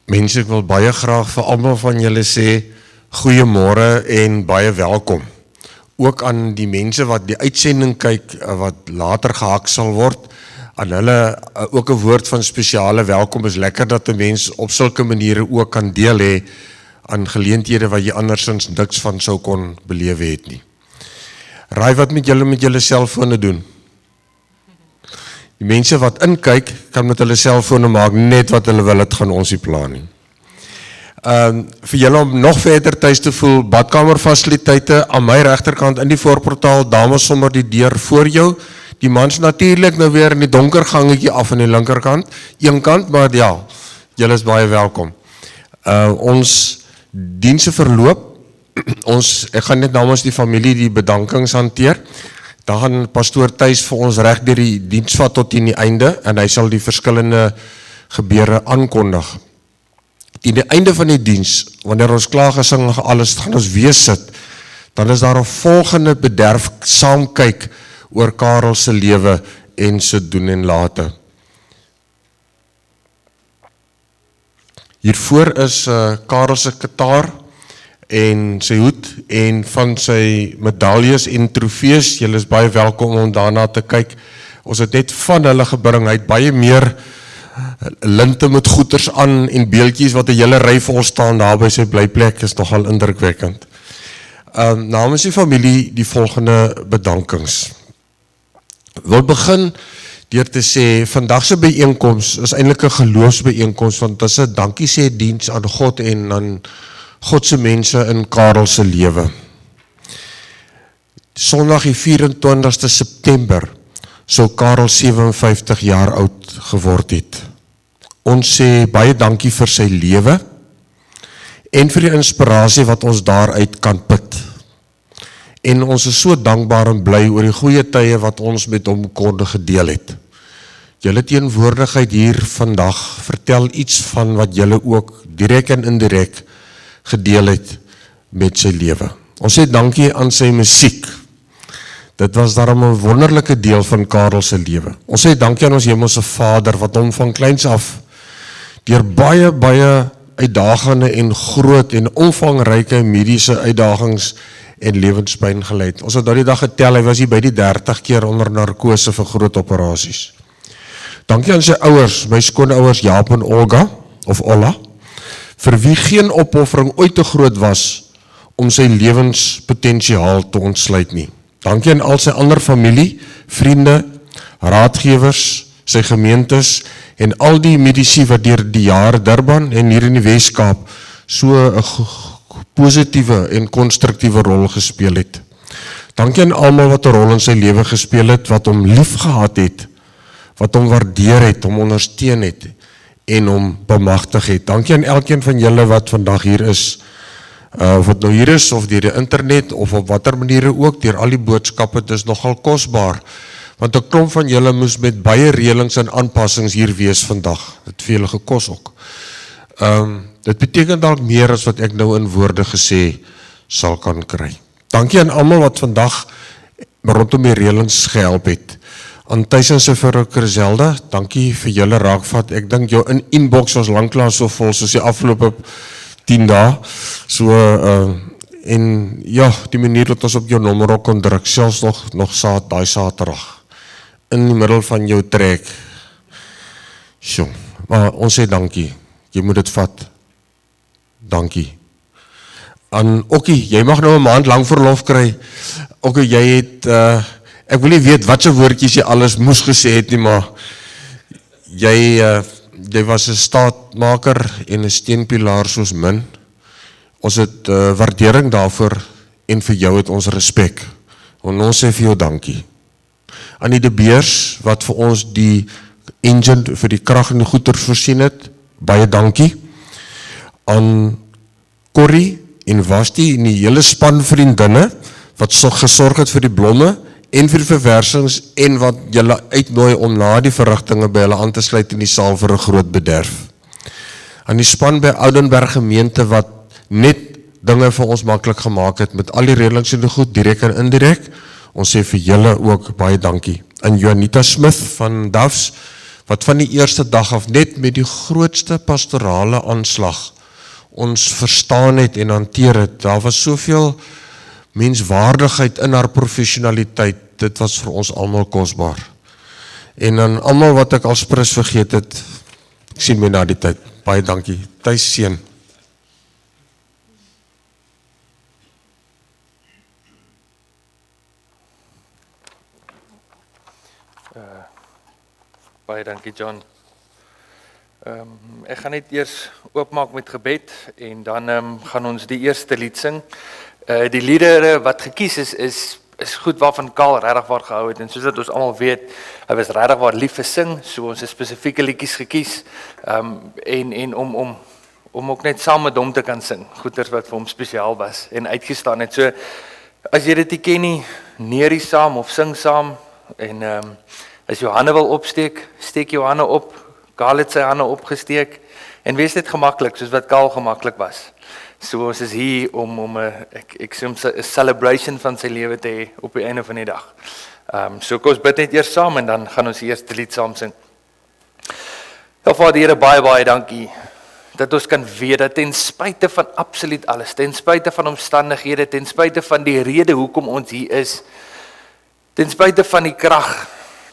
Mense, ek wil baie graag vir almal van julle sê goeiemôre en baie welkom. Ook aan die mense wat die uitsending kyk wat later gehak sal word, aan hulle ook 'n woord van spesiale welkom. Is lekker dat 'n mens op sulke maniere ook kan deel hê aan geleenthede wat jy andersins niks van sou kon belewe het nie. Raai wat met julle selfone doen? Die mense wat inkyk, kan met hulle selfone maak net wat hulle wil, het gaan ons nie plan nie. Vir julle om nog verder thuis te voel, badkamerfasiliteite aan my regterkant in die voorportaal, dames sommer die deur voor jou, die mans natuurlik nou weer in die donker gangetjie af aan die linkerkant, een kant, maar ja, julle is baie welkom. Ons dienste verloop, ek gaan net namens die familie die bedankings hanteer. Dan gaan pastoor Thys vir ons reg deur die diens vat tot in die einde en hy sal die verskillende gebeure aankondig. Teen die einde van die diens, wanneer ons klaar gesing alles, gaan ons weer sit, dan is daar 'n volgende bederf saam kyk oor Karel se lewe en se doen en late. Hiervoor is Karel se kitaar en sy hoed en van sy medaljes en trofees. Julle is baie welkom om daarna te kyk. Ons het net van hulle gebring, hy het baie meer linte met goeders aan en beeldjies wat 'n hele ry vol staan daar by sy blyplek, is nogal indrukwekkend. Namens die familie die volgende bedankings. Wil begin deur te sê, vandag se byeenkoms is eintlik 'n geloofsbyeenkoms, want dit is 'n dankie sê diens aan God en aan God se mense in Karel se lewe. Sondag die 24ste September sou Karel 57 jaar oud geword het. Ons sê baie dankie vir sy lewe en vir die inspirasie wat ons daaruit kan put. En ons is so dankbaar en bly oor die goeie tye wat ons met hom kon gedeel het. Julle teenwoordigheid hier vandag vertel iets van wat julle ook direk en indirek gedeel het met sy lewe. Ons sê dankie aan sy musiek. Dit was daarom 'n wonderlike deel van Karel se lewe. Ons sê dankie aan ons hemelse Vader wat hom van kleins af deur baie uitdagende en groot en omvangryke mediese uitdagings en lewenspyn gelei het. Ons het daardie dag getel, hy was hier by die 30 keer onder narkose vir groot operasies. Dankie aan sy ouers, my skoonouers Jaap en Olga, of Olla, vir wie geen opoffering ooit te groot was om sy lewenspotensiaal te ontsluit nie. Dankie aan al sy ander familie, vriende, raadgewers, sy gemeentes en al die medici wat deur die jare Durban en hier in die Weskaap so 'n positiewe en konstruktiewe rol gespeel het. Dankie aan almal wat 'n rol in sy lewe gespeel het, wat hom lief gehad het, wat hom waardeer het, hom ondersteun het en hom bemagtig het. Dankie aan elkeen van julle wat vandag hier is, of wat nou hier is, of deur die internet, of op watter maniere ook, deur al die boodskappe, dit is nogal kosbaar, want 'n klomp van julle moes met baie reëlings en aanpassings hier wees vandag, dit vir julle gekos ook. Dit beteken dalk meer as wat ek nou in woorde gesê sal kan kry. Dankie aan almal wat vandag rondom die reëlings gehelp het. Aan Thys en sy vrou Kerselda, dankie vir julle raakvat. Ek dink jou inbox was lanklaas so vol soos die afgelope 10 dae. So en ja, die manier dat ons op jou nommer ook kon druk, selfs nog daai Saterdag in die middel van jou trek. Sjoe, maar ons sê dankie. Jy moet dit vat. Dankie. Aan Okkie, jy mag nou 'n maand lang verlof kry. Okkie, jy het ek wil nie weet wat se woordjies jy alles moes gesê het nie, maar jy was 'n staatmaker en 'n steunpilaar soos min. Ons het waardering daarvoor en vir jou het ons respek. En ons sê vir jou dankie. Aan die De Beers wat vir ons die engine vir die krag en die goeder voorsien het, baie dankie. Aan Corrie en Wasti en die hele span vriendinne wat gesorg het vir die blomme en vir die verversings en wat julle uitnooi om na die verrigtinge by hulle aan te sluit in die saal vir 'n groot bederf. Aan die span by Oudenburg gemeente wat net dinge vir ons maklik gemaak het met al die redelings en goed, direk en indirek. Ons sê vir julle ook baie dankie. Aan Juanita Smith van Duffs wat van die eerste dag af net met die grootste pastorale aanslag ons verstaan het en hanteer het. Daar was soveel menswaardigheid in haar professionaliteit, dit was vir ons almal kosbaar. En dan almal wat ek als prins vergeet het, ek sien my na die tyd. Baie dankie. Thys seën. Baie dankie John. Ek gaan net eers oopmaak met gebed en dan gaan ons die eerste lied sing. Die liedere wat gekies is goed waarvan Karl regtig waar gehou het en soos dat ons almal weet, hy was regtig waar lief vir sing, so ons het spesifieke liedjies gekies en om ook net saam met hom te kan sing, goeders wat vir hom spesiaal was en uitgestaan het. So as jy dit nie ken nie, neerie saam of sing saam en as jou hande wil opsteek, steek jou hande op. Karl het sy hande opgesteek en wees net gemaklik soos wat Karl gemaklik was. So ons is hier om ek sê 'n celebration van sy lewe te hê op die einde van die dag. So kom ons bid net eers saam en dan gaan ons die eerste lied saam sing. Ja, Vader Here, baie dankie dat ons kan weet dat ten spyte van absoluut alles, ten spyte van omstandighede, ten spyte van die rede hoekom ons hier is, ten spyte van die krag,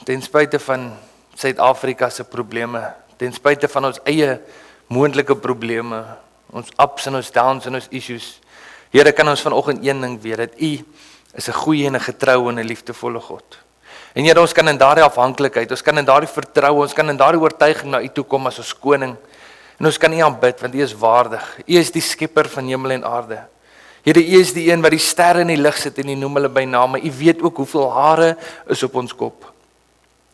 ten spyte van Suid-Afrika se probleme, ten spyte van ons eie moontlike probleme, ons ups en ons downs en ons issues. Here, kan ons vanoggend een ding weet, dat U is 'n goeie en 'n getroue en 'n liefdevolle God. En Here, ons kan in daardie afhanklikheid, ons kan in daardie vertroue, ons kan in daardie oortuiging na U toe kom as ons koning. En ons kan U aanbid want U is waardig. U is die skepper van hemel en aarde. Here, U is die een wat die sterre in die lig sit en U noem hulle by name. U weet ook hoeveel hare is op ons kop.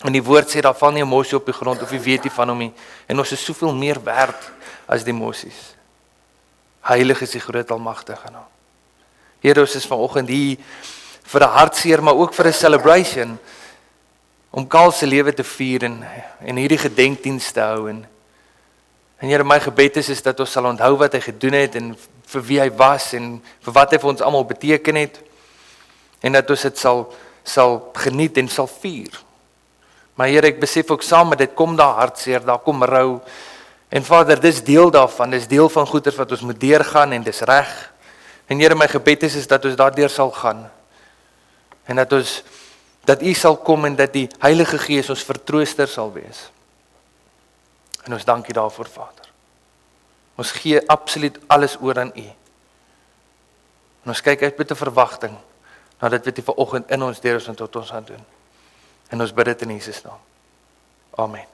En die woord sê, daar val nie 'n mossie op die grond, of U weet nie van hom nie. En ons is soveel meer werd as die mossies. Heilig is die groot almagtige naam. Here, ons is vanoggend hier vir 'n hartseer, maar ook vir 'n celebration, om Karl se lewe te vier en hierdie gedenkdiens te hou. En Here, my gebed is dat ons sal onthou wat hy gedoen het, en vir wie hy was, en vir wat hy vir ons almal beteken het, en dat ons dit sal geniet en sal vier. Maar Here, ek besef ook saam met dit, kom daar hartseer, daar kom rou, en Vader, dis deel daarvan, dis deel van goeders wat ons moet deurgaan, en dis reg. En Here, my gebed is dat ons daardeur sal gaan, en dat U sal kom, en dat die Heilige Gees ons vertrooster sal wees. En ons dank U daarvoor, Vader. Ons gee absoluut alles oor aan U. En ons kyk uit met 'n verwagting, na dit wat U vanoggend in ons deur is en tot ons gaan doen. En ons bid dit in Jesus naam. Amen.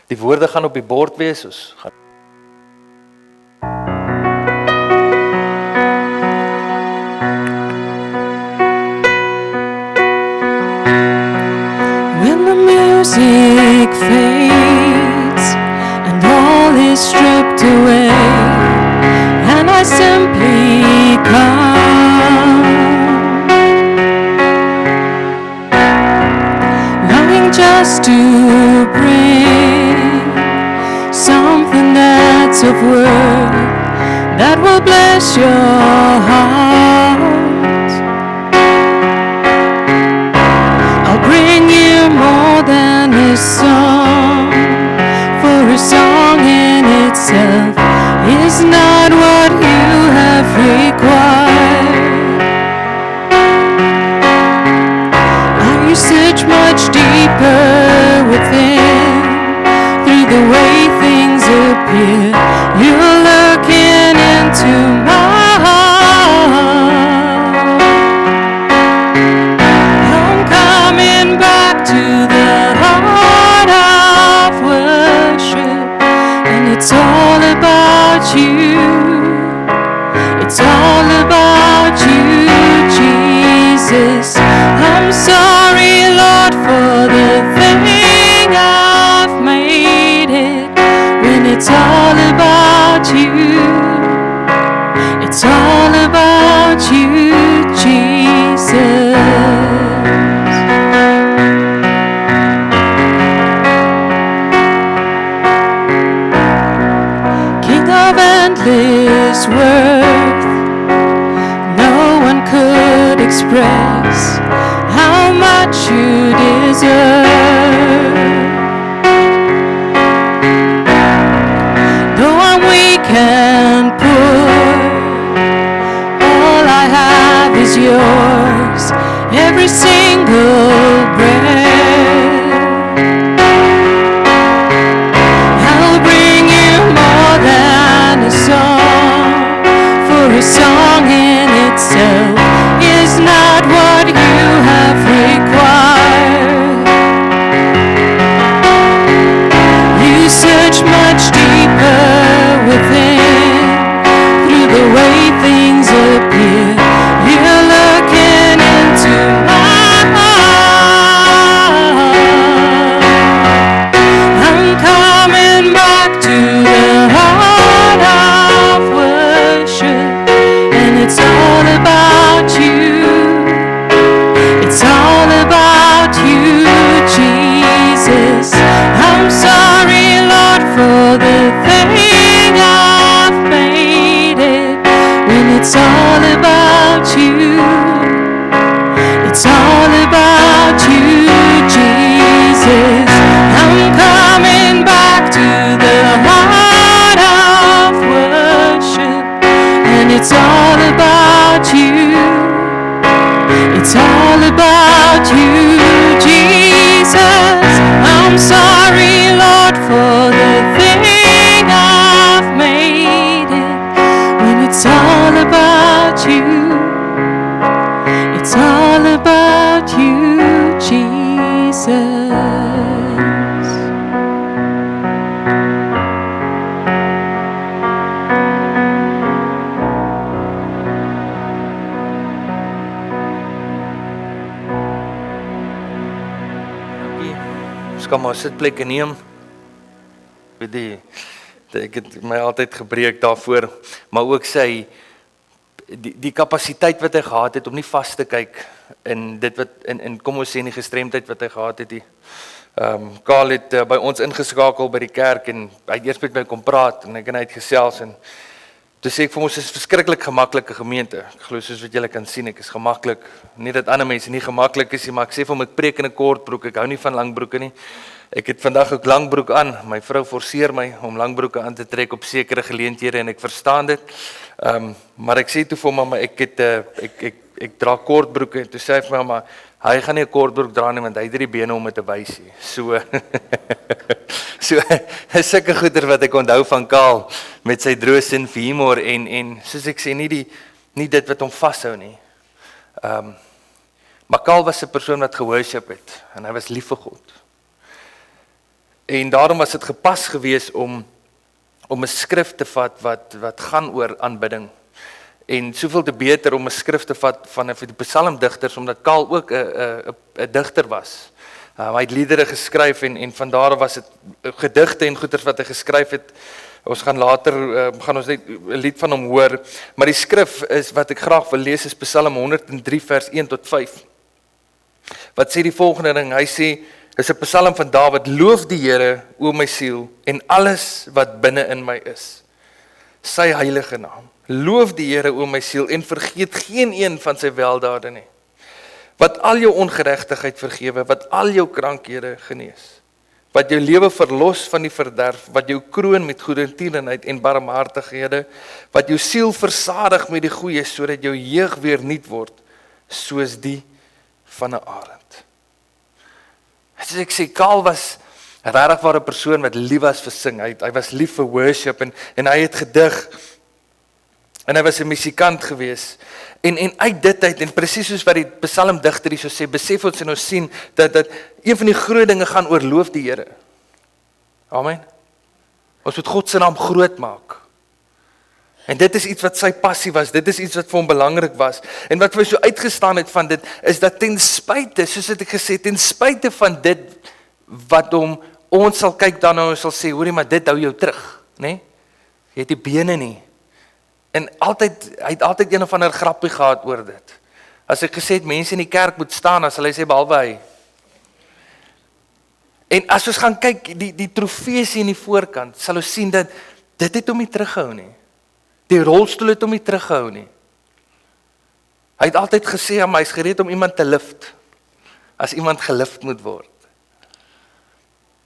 Die woorde gaan op die bord wees. Ons gaan When the music fades and all is stripped away, and I simply come, longing just to bring something that's of worth that will bless your heart. I'll bring you more than a song, for a song in itself is not what you have required. You search much deeper within, through the way things appear. You're looking into my heart. I'm coming back to the heart of worship, and it's all about you. It's all about you, Jesus. I'm sorry, Lord, for the thing I've made it, when it's all about you. It's all about you, Jesus. King of endless worth, no one could express how much you deserve. can pour. All I have is yours, every single breath. I'll bring you more than a song, for a song in itself is not what you have required. You search much deeper within, through the way things appear. You're looking into my heart. I'm coming back to the heart of worship, and it's all about you. It's all about you, Jesus. I'm sorry, Lord, for the thing I've made it, when it's all about you. It's all about you, Jesus. I'm coming back to the heart of worship, and it's all about you. It's all about you, Jesus. I'm sorry, Lord, for the thing I've made it, when it's all about you. It's all about you, Jesus. Ons kan maar sitplekke neem. Weet jy, ek het my altyd gebreek daarvoor, maar ook sy die kapasiteit wat hy gehad het om nie vas te kyk in dit wat in kom ons sê in die gestremdheid wat hy gehad het. Karl het by ons ingeskakel by die kerk en hy het eers met my kom praat en ek en hy het gesels en toe sê ek vir ons is verskriklik gemaklike gemeente. Ek glo soos wat julle kan sien, ek is gemaklik. Nie dat ander mense nie gemaklik is nie, maar ek sê vir hom ek preek in 'n kort broek. Ek hou nie van lang broeke nie. Ek het vandag ook lang broek aan. My vrou forceer my om lang broeke aan te trek op sekere geleenthede en ek verstaan dit. Maar ek sê toe vir hom, mamma, ek dra kort broeke en toe sê hy vir my, mamma, hy gaan nie 'n kort broek dra nie want hy het die bene om dit te wys nie. So sulke goeder wat ek onthou van Karl met sy droë sin vir humor en soos ek sê nie dit wat hom vashou nie. Maar Karl was 'n persoon wat geworship het en hy was lief vir God. En daarom was dit gepas gewees om 'n skrif te vat wat gaan oor aanbidding. En soveel te beter om 'n skrif te vat van die psalmdigters omdat Karl ook 'n digter was. Hy het liedere geskryf en van daar was dit gedigte en goeters wat hy geskryf het. Ons gaan later gaan ons net 'n lied van hom hoor, maar die skrif is wat ek graag wil lees is Psalm 103 vers 1 tot 5. Wat sê die volgende ding? Hy sê, is 'n psalm van Dawid: Loof die Here, o my siel, en alles wat binne in my is, sy heilige naam. Loof die Here, o my siel, en vergeet geen een van sy weldade nie. Wat al jou ongeregtigheid vergewe, wat al jou krankhede genees, wat jou lewe verlos van die verderf, wat jou kroon met goedertierenheid en barmhartighede, wat jou siel versadig met die goeie, sodat jou jeug weer nuut word, soos die van 'n arend. As ek sê, Karl was regtig 'n persoon wat lief was vir sing. Hy was lief vir worship en hy het gedig. En hy was 'n musikant gewees. En uit dit uit, en presies soos wat die psalmdigter hier so sê, besef ons en ons sien dat een van die groot dinge gaan oor loof die Here. Amen. Ons moet God se naam groot maak. En dit is iets wat sy passie was, dit is iets wat vir hom belangrik was. En wat vir so uitgestaan het van dit, is dat ten spyte, soos het ek gesê, ten spyte van dit, wat ons sal kyk dan nou, ons sal sê, hoorie, maar dit hou jou terug, né? Jy het die bene nie. En hy het altyd een of ander grappie gehad oor dit. As ek gesê het, mense in die kerk moet staan, as hulle sê, behalwe hy. En as ons gaan kyk, die trofees in die voorkant, sal ons sien dat dit het hom nie teruggehou nie. Die rolstoel het hom nie teruggehou nie. Hy het altyd gesê, hy is gereed om iemand te lift, as iemand gelift moet word.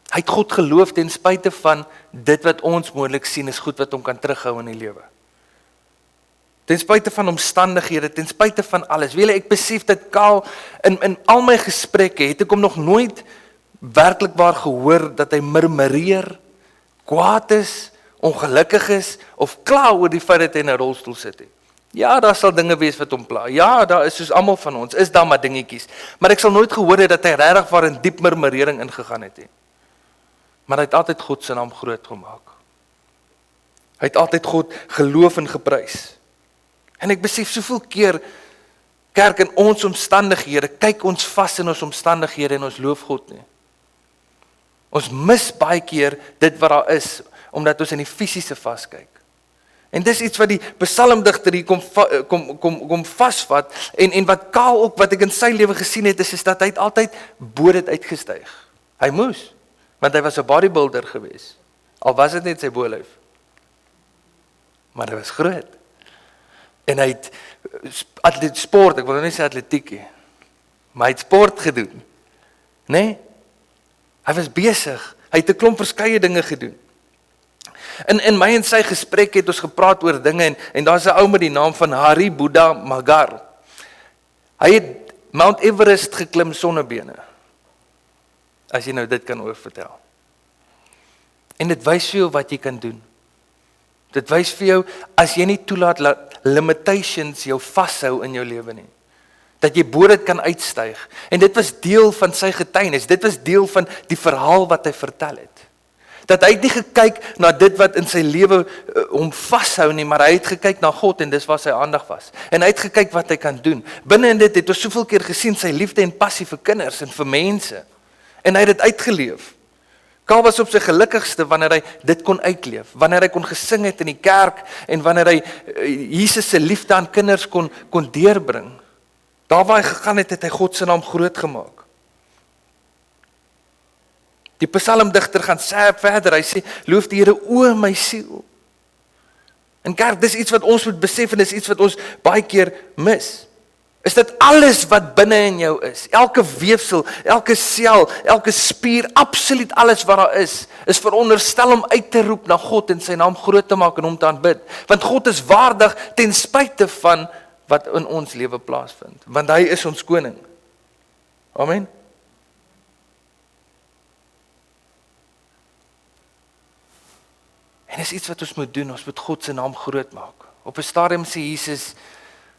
Hy het God geloof ten spyte van dit wat ons moontlik sien is goed wat hom kan terughou in die lewe. Ten spyte van omstandighede, ten spyte van alles. Weet jy, ek besef dat Karl in al my gesprekke het ek hom nog nooit werklikwaar gehoor dat hy murmureer, kwaad is, ongelukkig is of kla oor die feit dat hy in 'n rolstoel sit. Ja, daar sal dinge wees wat hom pla. Ja, daar is soos almal van ons, is daar maar dingetjies. Maar ek sal nooit gehoor het dat hy regtig waar in diep murmurering ingegaan het. Maar hy het altyd God se naam groot gemaak. Hy het altyd God geloof en geprys. En ek besef soveel keer, kerk, in ons omstandighede, kyk ons vas in ons omstandighede en ons loof God nie. Ons mis baie keer dit wat daar is, omdat ons in die fisiese vaskyk. En dis iets wat die psalmdigter hier kom vasvat, en wat Karl ook, wat ek in sy lewe gesien het, is dat hy het altyd bo dit uitgestyg. Hy moes, want hy was 'n bodybuilder gewees, al was dit net sy bolyf. Maar hy was groot. En hy het sport, ek wil nou nie sê atletiek nie, maar hy het sport gedoen. Nee? Hy was besig, hy het 'n klomp verskeie dinge gedoen. In my en sy gesprek het ons gepraat oor dinge, en daar's 'n ou met die naam van Hari Buddha Magar. Hy het Mount Everest geklim sonder bene. As jy nou dit kan oorvertel. En dit wys vir jou wat jy kan doen. Dit wys vir jou, as jy nie toelaat dat limitations jou vashou in jou lewe nie, dat jy bo dit kan uitstyg. En dit was deel van sy getuienis, dit was deel van die verhaal wat hy vertel het. Dat hy het nie gekyk na dit wat in sy lewe hom vashou nie, maar hy het gekyk na God en dis waar sy aandag was. En hy het gekyk wat hy kan doen. Binne in dit het ons soveel keer gesien sy liefde en passie vir kinders en vir mense. En hy het dit uitgeleef. Karl was op sy gelukkigste wanneer hy dit kon uitleef, wanneer hy kon gesing het in die kerk en wanneer hy Jesus se liefde aan kinders kon deurbring. Daar waar hy gegaan het, het hy God se naam groot gemaak. Die psalmdigter gaan sê verder, hy sê, loof die Here o my siel. En kerk, dis iets wat ons moet besef en dis iets wat ons baie keer mis. Is dat alles wat binne in jou is, elke weefsel, elke sel, elke spier, absoluut alles wat daar is veronderstel om uit te roep na God en sy naam groot te maak en hom te aanbid. Want God is waardig ten spyte van wat in ons lewe plaasvind. Want hy is ons koning. Amen. En dis iets wat ons moet doen, ons moet God se naam groot maak. Op 'n stadium sê Jesus,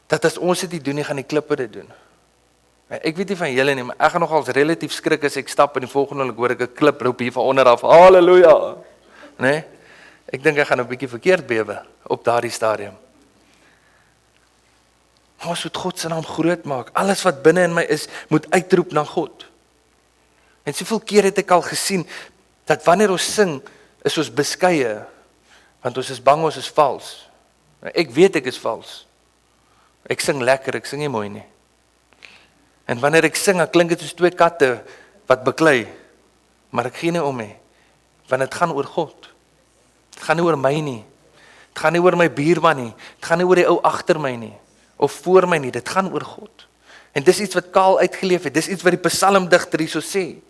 dat as ons dit nie doen, nie gaan die klippe dit doen. Ek weet nie van julle nie, maar ek gaan nogals relatief skrik as ek stap en die volgende oomblik hoor ek 'n klip roep hier van onder af, halleluja. Nee? Ek dink ek gaan 'n bietjie verkeerd bewe op daardie stadium. Ons moet God se naam groot maak. Alles wat binne in my is, moet uitroep na God. En soveel keer het ek al gesien dat wanneer ons sing, is ons beskeie, want ons is bang ons is vals. Ek weet ek is vals. Ek sing lekker, ek sing nie mooi nie. En wanneer ek sing, dan klink dit soos twee katte wat beklei. Maar ek gee nie om nie, want dit gaan oor God. Dit gaan nie oor my nie. Dit gaan nie oor my buurman nie. Dit gaan nie oor die ou agter my nie, of voor my nie. Dit gaan oor God. En dis iets wat Karl uitgeleef het. Dis iets wat die psalmdigter hierso sê.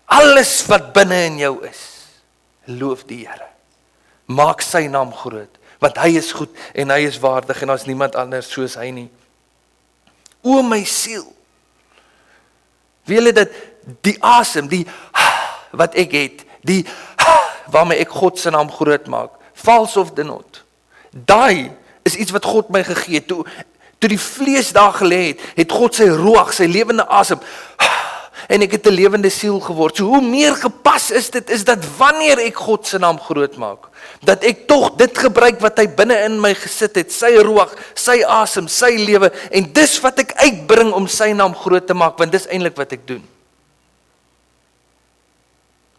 Alles wat binne in jou is, loof die Here. Maak sy naam groot. Want hy is goed en hy is waardig en daar is niemand anders soos hy nie. O my siel. Weet julle dat die asem, die wat ek het, die waarmee ek God se naam groot maak, vals of not, daai is iets wat God my gegee het. Toe die vlees daar gelê het, het God sy ruach, sy lewende asem, en ek het 'n lewende siel geword. So hoe meer gepas is dit, is dat wanneer ek God se naam groot maak, dat ek tog dit gebruik wat hy binne in my gesit het, sy ruach, sy asem, sy lewe, en dis wat ek uitbring om sy naam groot te maak, want dis eintlik wat ek doen.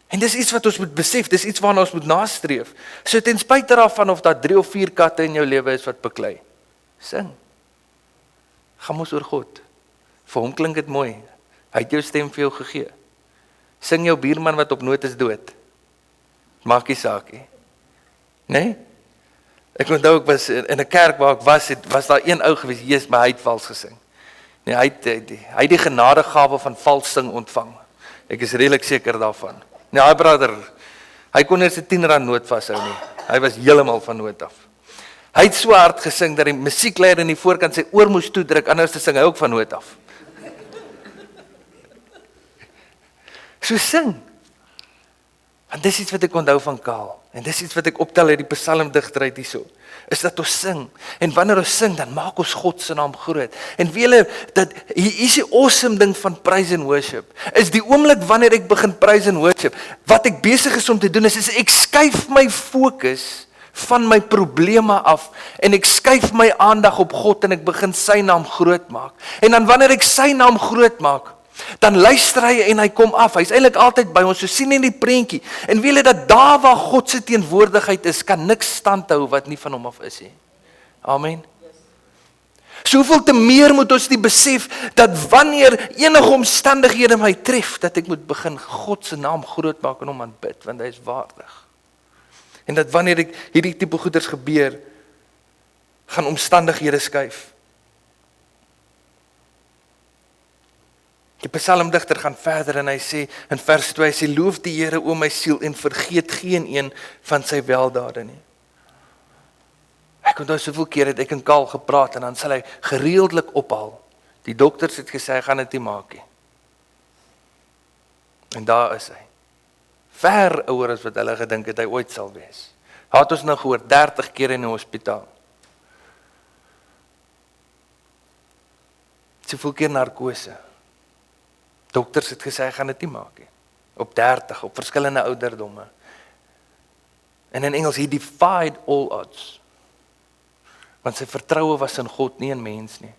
En dis iets wat ons moet besef, dis iets waarna ons moet nastreef. So ten spyte daarvan of daar 3 of 4 katte in jou lewe is wat beklei, sing. Gaan mos oor God. Vir hom klink dit mooi. Hy het jou stem vir jou gegee. Sing jou buurman wat op nood is dood. Maak nie saak nie. Nee? Ek onthou ek was in 'n kerk waar ek was daar een ou gewees, Jesus, maar hy het vals gesing. Nee, hy het die genadegawe van vals sing ontvang. Ek is redelik seker daarvan. Nee, brother, hy kon net sy 10 rand noot vashou nie. Hy was heeltemal van noot af. Hy het so hard gesing dat die musiekleier in die voorkant sy oor moes toedruk, anders te sing hy ook van noot af. So sing. Want dis iets wat ek onthou van Kaal, en dis iets wat ek optel uit die psalmdigter uit hierso, is dat ons sing, en wanneer ons sing, dan maak ons God se naam groot. En weet julle, dat hier is die awesome ding van praise and worship, is die oomblik wanneer ek begin praise and worship, wat ek besig is om te doen, is ek skuif my fokus van my probleme af, en ek skuif my aandag op God, en ek begin sy naam groot maak. En dan wanneer ek sy naam groot maak, dan luister hy en hy kom af. Hy is eintlik altyd by ons. So sien in die prentjie. En weet jy dat daar waar God se teenwoordigheid is, kan niks standhou wat nie van hom af is nie. Amen. Soveel te meer moet ons die besef dat wanneer enige omstandighede my tref, dat ek moet begin God se naam groot maak en hom aanbid, want hy is waardig. En dat wanneer ek hierdie tipe goeders gebeur, gaan omstandighede skuif. Die psalmdigter gaan verder en hy sê in vers 2, hy sê, loof die Here o my siel en vergeet geen een van sy weldade nie. Ek onthou soveel keer het ek en Kaal gepraat en dan sal hy gereeldelik ophal. Die dokters het gesê hy gaan dit nie maak nie. En daar is hy. Ver ouer as wat hulle gedink het hy ooit sal wees. Het ons nou gehoor 30 keer in die hospitaal. Soveel keer narkose. Dokters het gesê, hy gaan dit nie maak nie. Op 30, op verskillende ouderdomme. En in Engels, he defied all odds. Want sy vertroue was in God, nie in mens nie.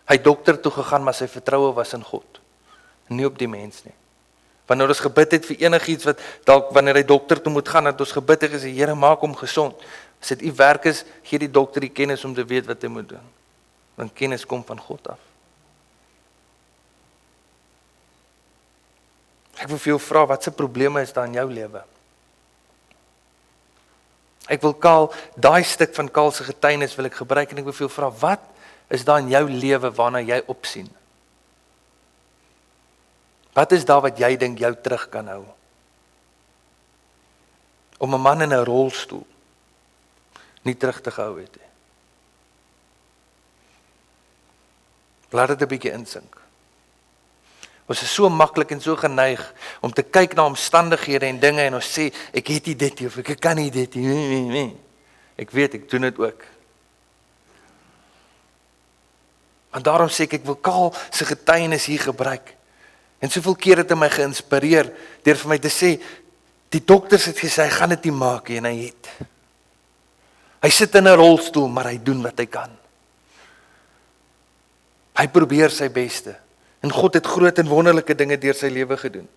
Hy het dokter toe gegaan, maar sy vertroue was in God. Nie op die mens nie. Wanneer ons gebid het vir enigiets wat, dalk wanneer hy dokter toe moet gaan, het ons gebid het gesê, Here, maak hom gesond. As dit u werk is, gee die dokter die kennis om te weet wat hy moet doen. Want kennis kom van God af. Ek wil vir jou vra, wat se probleme is daar in jou lewe? Ek wil Kaal, daai stuk van Kaal se getuienis wil ek gebruik en ek wil vir jou vra, wat is daar in jou lewe waarna jy opsien? Wat is daar wat jy dink jou terug kan hou? Om 'n man in 'n rolstoel nie terug te gehou het nie. Laat dit 'n bietjie insink. Ons is so maklik en so geneig om te kyk na omstandighede en dinge en ons sê, ek het nie dit nie, of ek kan nie dit nie. Nee. Ek weet, ek doen dit ook. En daarom sê ek wil Kaal se getuienis hier gebruik. En soveel keer het hy my geïnspireer, deur vir my te sê, die dokters het gesê, hy gaan dit nie maak nie, en hy het. Hy sit in 'n rolstoel, maar hy doen wat hy kan. Hy probeer sy beste. En God het groot en wonderlike dinge deur sy lewe gedoen.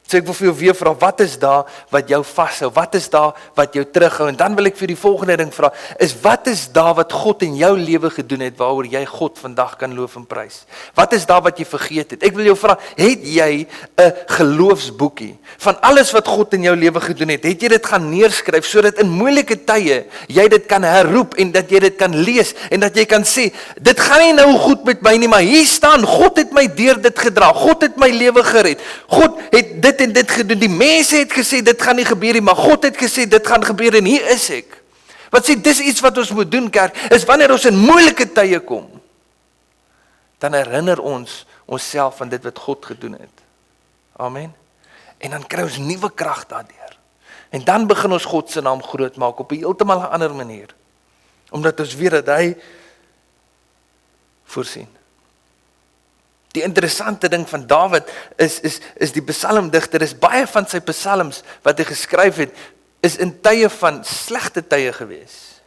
So ek wil vir jou weer vra, wat is daar wat jou vashou? Wat is daar wat jou terughou? En dan wil ek vir die volgende ding vra, wat is daar wat God in jou lewe gedoen het, waaroor jy God vandag kan loof en prys? Wat is daar wat jy vergeet het? Ek wil jou vra, het jy 'n geloofsboekie van alles wat God in jou lewe gedoen het? Het jy dit gaan neerskryf, sodat in moeilike tye, jy dit kan herroep, en dat jy dit kan lees, en dat jy kan sê, dit gaan nie nou goed met my nie, maar hier staan, God het my deur dit gedra, God het my lewe gered, God het dit en dit gedoen, die mense het gesê, dit gaan nie gebeur nie, maar God het gesê, dit gaan gebeur, en hier is ek. Wat sê, dis iets wat ons moet doen, kerk, is wanneer ons in moeilike tye kom, dan herinner ons onsself van dit wat God gedoen het. Amen. En dan kry ons nuwe krag daardeur. En dan begin ons God se naam groot maak op 'n heeltemal 'n ander manier. Omdat ons weet dat hy voorsien. Die interessante ding van Dawid is die psalmdigter, is baie van sy psalms wat hy geskryf het, is in tye van slegte tye gewees.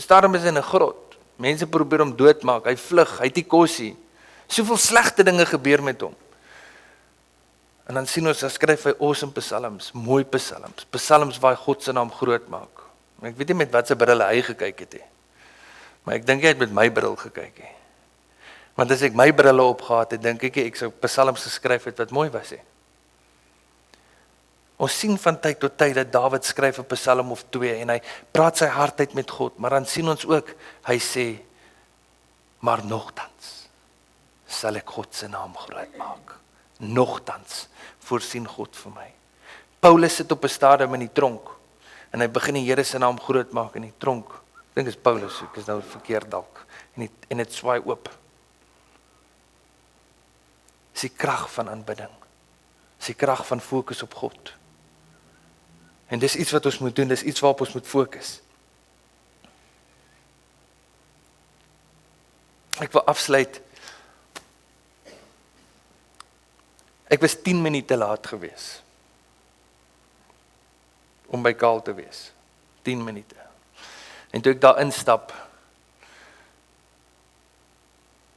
Daarom is hy in 'n grot. Mense probeer hom doodmaak, hy vlug, hy het nie kos nie. Soveel slegte dinge gebeur met hom. En dan sien ons, dan skryf hy awesome psalms, mooi psalms, psalms waar hy God se naam groot maak. Ek weet nie met wat sy brille hy gekyk het nie, maar ek dink hy het met my bril gekyk nie. Want as ek my brille opgehad het, dink ek sou psalms geskryf het wat mooi was nie. Ons sien van tyd tot tyd dat Dawid skryf 'n psalm of 2 en hy praat sy hart uit met God, maar dan sien ons ook, hy sê, maar nogtans sal ek God se naam groot maak. Nogtans voorsien God vir my. Paulus sit op 'n stadium in die tronk en hy begin die Here se naam groot maak in die tronk. Ek dink is Paulus, ek is nou verkeerd dalk. En dit swaai oop. Dis die krag van aanbidding. Dis die krag van fokus op God. En dis iets wat ons moet doen, dis iets waarop ons moet fokus. Ek wil afsluit. Ek was 10 minute laat gewees om by Kaal te wees. 10 minute. En toe ek daar instap,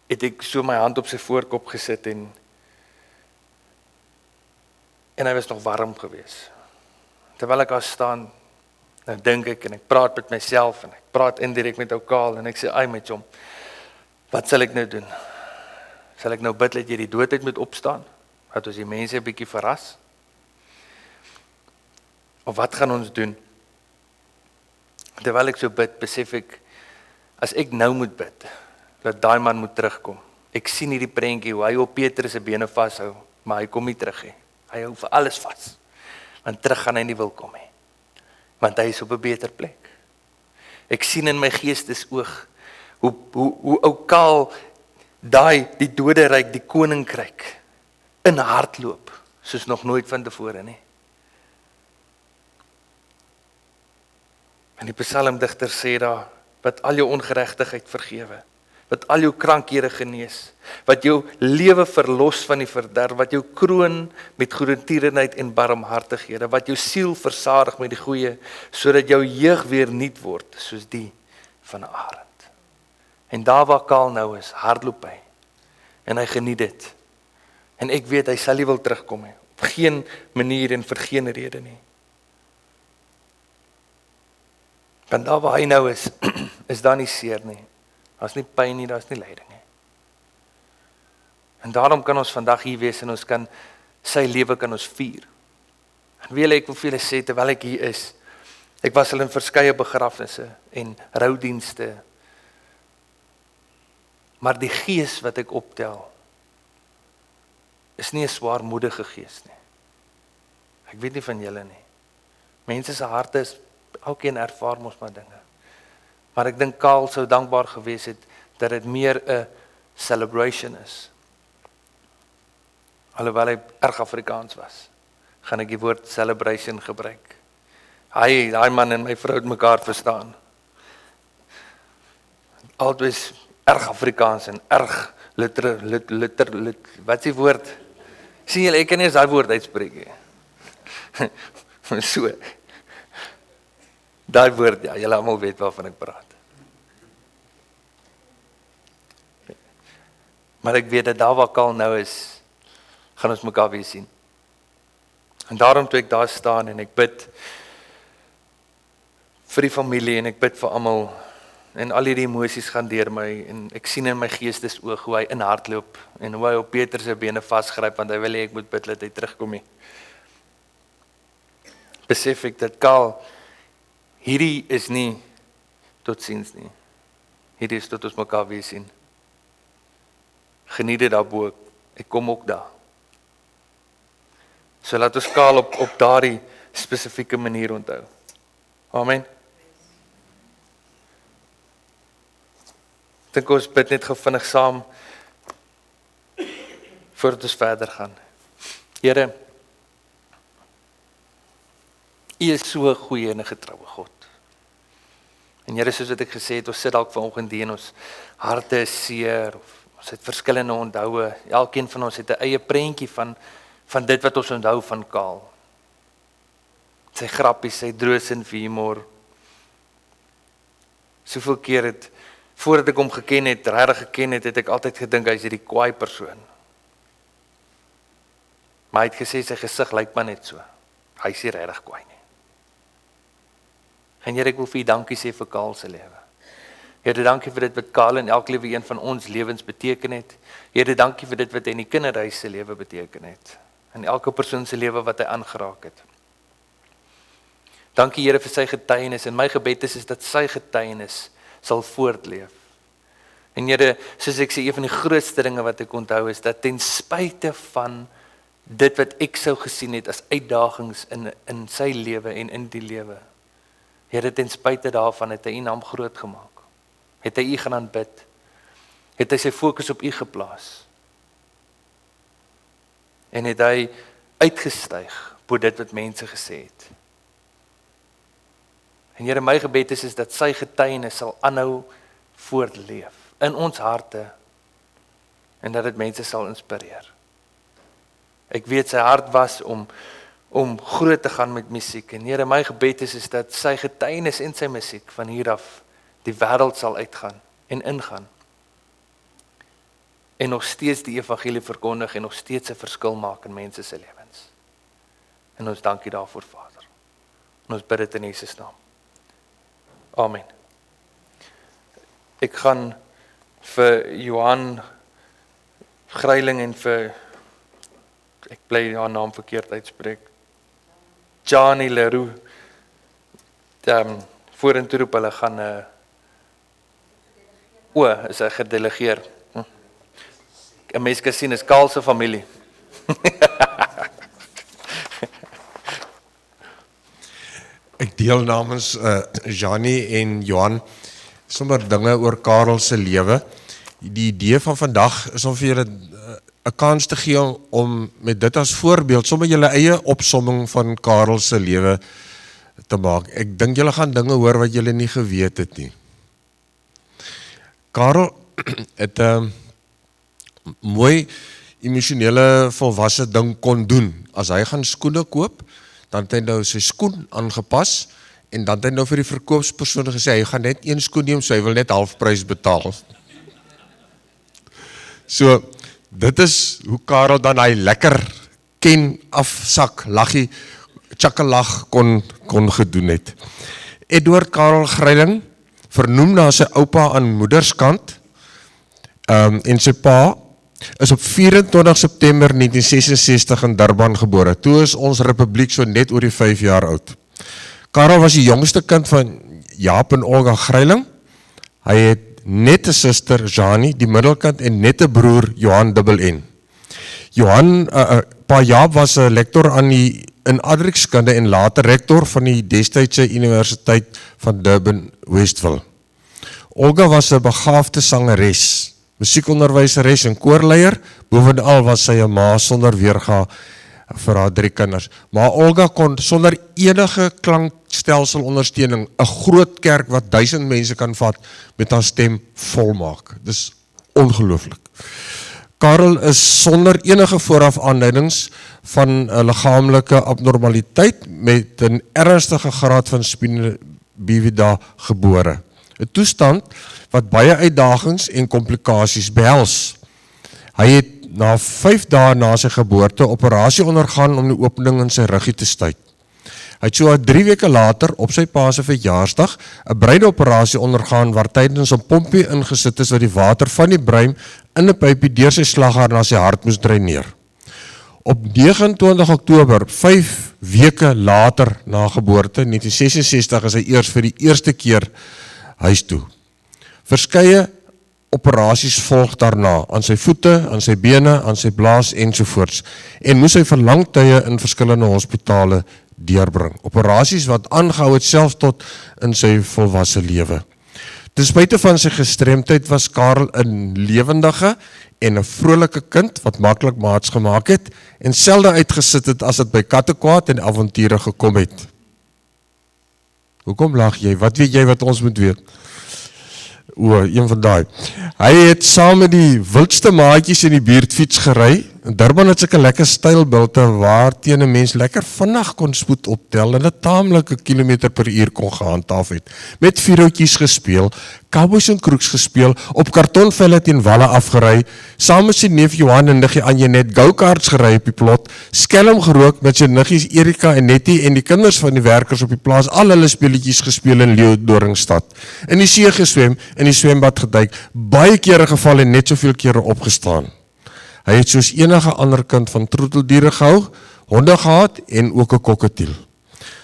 het ek so my hand op sy voorkop gesit en hy was nog warm gewees. Terwyl ek daar staan, nou dink ek en ek praat met myself en ek praat indirek met ou Kaal en ek sê, ai met hom, wat sal ek nou doen? Sal ek nou bid dat jy die doodheid moet opstaan? Dat ons die mense 'n bietjie verras? Of wat gaan ons doen? Terwyl ek so bid, besef ek, as ek nou moet bid, dat daai man moet terugkom. Ek sien hierdie prentjie, hoe hy op Petrus se bene vashou, maar hy kom nie terug nie. Hy hou vir alles vas. Want terug gaan hy nie wil kom nie. Want hy is op 'n beter plek. Ek sien in my geestesoog, hoe ou Kaal, die doderyk, die koninkryk, in hardloop, soos nog nooit van tevore nie. En die psalmdigter sê daar, wat al jou ongeregtigheid vergewe, wat al jou krankhede genees, wat jou lewe verlos van die verderf, wat jou kroon met goedertierenheid en barmhartighede, wat jou siel versadig met die goeie, sodat jou jeug weer nuut word, soos die van 'n arend. En daar waar Kaal nou is, hardloop hy, en hy geniet dit. En ek weet, hy sal nie wil terugkom nie, op geen manier en vir geen rede nie. Want daar waar hy nou is, is daar nie seer nie. Daar's nie pyn nie, daar's nie lyding nie. En daarom kan ons vandag hier wees en ons kan sy lewe kan ons vier. En weet ek wil vir julle sê, terwyl ek hier is, ek was al in verskeie begrafnisse en roudienste, maar die gees wat ek optel, is nie 'n swaarmoedige gees nie. Ek weet nie van julle nie. Mense se harte is, elkeen ervaar mos maar dinge. Maar ek dink Kaal sou dankbaar gewees het, dat dit meer 'n celebration is. Alhoewel hy erg Afrikaans was, gaan ek die woord celebration gebruik. Daai man en my vrou het mekaar verstaan. Albei is erg Afrikaans en erg wat is die woord? Sien julle, ek kan nie eens daai woord uitspreek nie. So. Daai woord, ja, julle almal weet waarvan ek praat. Maar ek weet dat daar waar Kaal nou is, gaan ons mekaar weer sien. En daarom toe ek daar staan en ek bid vir die familie en ek bid vir almal en al hierdie emosies gaan deur my en ek sien in my geestesoog hoe hy in hardloop en hoe hy op Petrus se bene vasgryp want hy wil hê ek moet bid dat hy terugkom nie. Besef ek dat Kaal, hierdie is nie tot siens nie. Hierdie is tot ons mekaar weer sien. Geniet dit daarbo, ek kom ook daar. So laat ons Kaal op daardie spesifieke manier onthou. Amen. Dink ons bid net gou vinnig saam voordat ons verder gaan. Here, U is so 'n goeie en 'n getroue God. En Here, soos wat ek gesê het, ons sit dalk vanoggend hier en ons harte is seer of ons het verskillende ondhoue. Elkeen van ons het 'n eie prentjie van dit wat ons onthou van Kaal. Sy grappies, sy droos en humor. Soveel keer het voordat ek hom geken het, regtig geken het ek altyd gedink hy is hierdie kwaai persoon. Maar hy het gesê sy gesig lyk maar net so. Hy is nie regtig kwaai nie. En Here, ek wil vir U dankie sê vir Kaal se lewe. Here, dankie vir dit wat Kaal in elke liewe een van ons lewens beteken het. Here, dankie vir dit wat hy in die kinderhuis se lewe beteken het. In elke persoon se lewe wat hy aangeraak het. Dankie Here vir sy getuienis en my gebed is dat sy getuienis sal voortleef. En Here, soos ek sê, een van die grootste dinge wat ek onthou is dat ten spyte van dit wat ek sou gesien het as uitdagings in sy lewe en in die lewe. Here, ten spyte daarvan het hy U naam groot gemaak. Het hy U gaan aanbid. Het hy sy fokus op U geplaas. En het hy uitgestyg bo dit wat mense gesê het. En Here, my gebed is dat sy getuienis sal aanhou voortleef in ons harte en dat dit mense sal inspireer. Ek weet sy hart was om groot te gaan met musiek en Here, my gebed is dat sy getuienis en sy musiek van hier af die wêreld sal uitgaan en ingaan. En nog steeds die evangelie verkondig en nog steeds 'n verskil maak in mense se lewens. En ons dankie daarvoor, Vader. En ons bid dit in Jesus naam. Amen. Ek gaan vir Johan Greiling en vir, ek bly haar naam verkeerd uitspreek, Johnny Leroux, vorentoe roep, hulle gaan, is hy gedelegeer. 'n Mens kan sien, is Karl se familie. Ek deel namens Janie en Johan sommer dinge oor Karel se lewe. Die idee van vandag is om vir julle 'n kans te gee om met dit as voorbeeld sommer julle eie opsomming van Karel se lewe te maak. Ek dink julle gaan dinge hoor wat julle nie geweet het nie. Karel het 'n mooi emosionele volwasse ding kon doen. As hy gaan skoene koop, dan het hy nou sy skoen aangepas en dan het hy nou vir die verkoopspersoon gesê hy gaan net een skoen neem, so hy wil net halfprys betaal. So, dit is hoe Karel dan hy lekker ken afsak laggie tjakalag kon gedoen het. Edward Karel Greiling, vernoem na sy oupa aan moederskant, en sy pa is op 24 September 1966 in Durban gebore. Toe is ons republiek so net oor die 5 jaar oud. Karel was die jongste kind van Jaap en Olga Greiling. Hy het net 'n suster, Janie, die middelkind, en net 'n broer, Johan N. Johan, pa Jaap was 'n lektor in adrikskunde en later rektor van die destydse Universiteit van Durban, Westville. Olga was 'n begaafde sangeres, musiekonderwyseres en koorleier. Bovenal was sy 'n ma sonder weerga vir haar 3 kinders. Maar Olga kon sonder enige klankstelselondersteuning 'n groot kerk wat 1000 mense kan vat met haar stem volmaak. Dis ongelooflik. Karel is sonder enige vooraf aanduidings van 'n liggaamlike abnormaliteit met 'n ernstige graad van spina bifida gebore. 'n Toestand wat baie uitdagings en komplikasies behels. Hy het na 5 dae na sy geboorte operasie ondergaan om die opening in sy ruggie te stuit. Hy het so 3 weke later op sy pa se verjaarsdag 'n breineoperasie ondergaan waar tydens 'n pompie ingesit is wat die water van die brein in 'n pypie deur sy slagader na sy hart moes dreineer. Op 29 Oktober, 5 weke later na geboorte, 1966, is hy eers vir die eerste keer huis toe. Verskeie operasies volg daarna, aan sy voete, aan sy bene, aan sy blaas ensovoorts, en moes hy vir lang tye in verskillende hospitale deurbring. Operasies wat aangehou het selfs tot in sy volwasse lewe. Ten spyte van sy gestremdheid was Karel 'n lewendige en 'n vrolike kind wat maklik maats gemaak het en selde uitgesit het as dit by kattekwaad en avonture gekom het. Hoekom lag jy? Wat weet jy wat ons moet weet? Een van daai. Hy het saam met die wildste maatjies in die buurt fiets gery. In Durban het sulke lekker stylbulte waar teen 'n mens lekker vinnig kon spoed optel en 'n taamlike km/h kon gehandhaaf het. Met vuurhoutjies gespeel, cowboys en kroeks gespeel, op kartonvelle teen walle afgery, saam met sy neef Johan en niggie Anjanet go-karts gery op die plot, skelm gerook met sy niggies Erika en Nettie en die kinders van die werkers op die plaas, al hulle speletjies gespeel in Leeudoringstad. In die see geswem, in die swembad geduik, baie kere geval en net soveel kere opgestaan. Hy het soos enige ander kind van troeteldiere gehou, honde gehad en ook 'n kokketiel.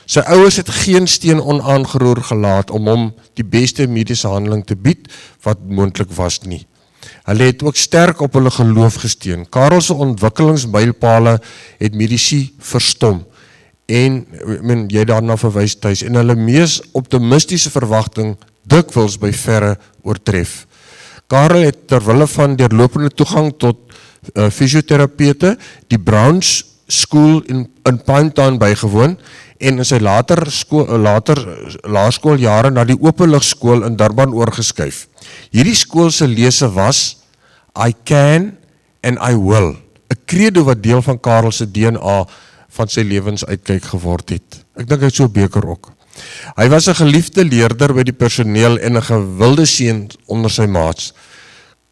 Sy ouers het geen steen onaangeroer gelaat om hom die beste mediese handeling te bied wat moontlik was nie. Hulle het ook sterk op hulle geloof gesteun. Karel se ontwikkelingsmylpale het medici verstom en jy daarna verwys tuis en hulle mees optimistiese verwagting dikwels by verre oortref. Karel het terwille van deurlopende toegang tot fisioterapeute die Browns School in Pinetown bygewoon en in sy later laerskooljare na die openlugskool in Durban oorgeskuif. Hierdie skool se lese was I can and I will, 'n credo wat deel van Karel se DNA van sy lewensuitkyk geword het. Ek dink hy het so 'n beker ook. Hy was 'n geliefde leerder by die personeel en 'n gewilde seun onder sy maats.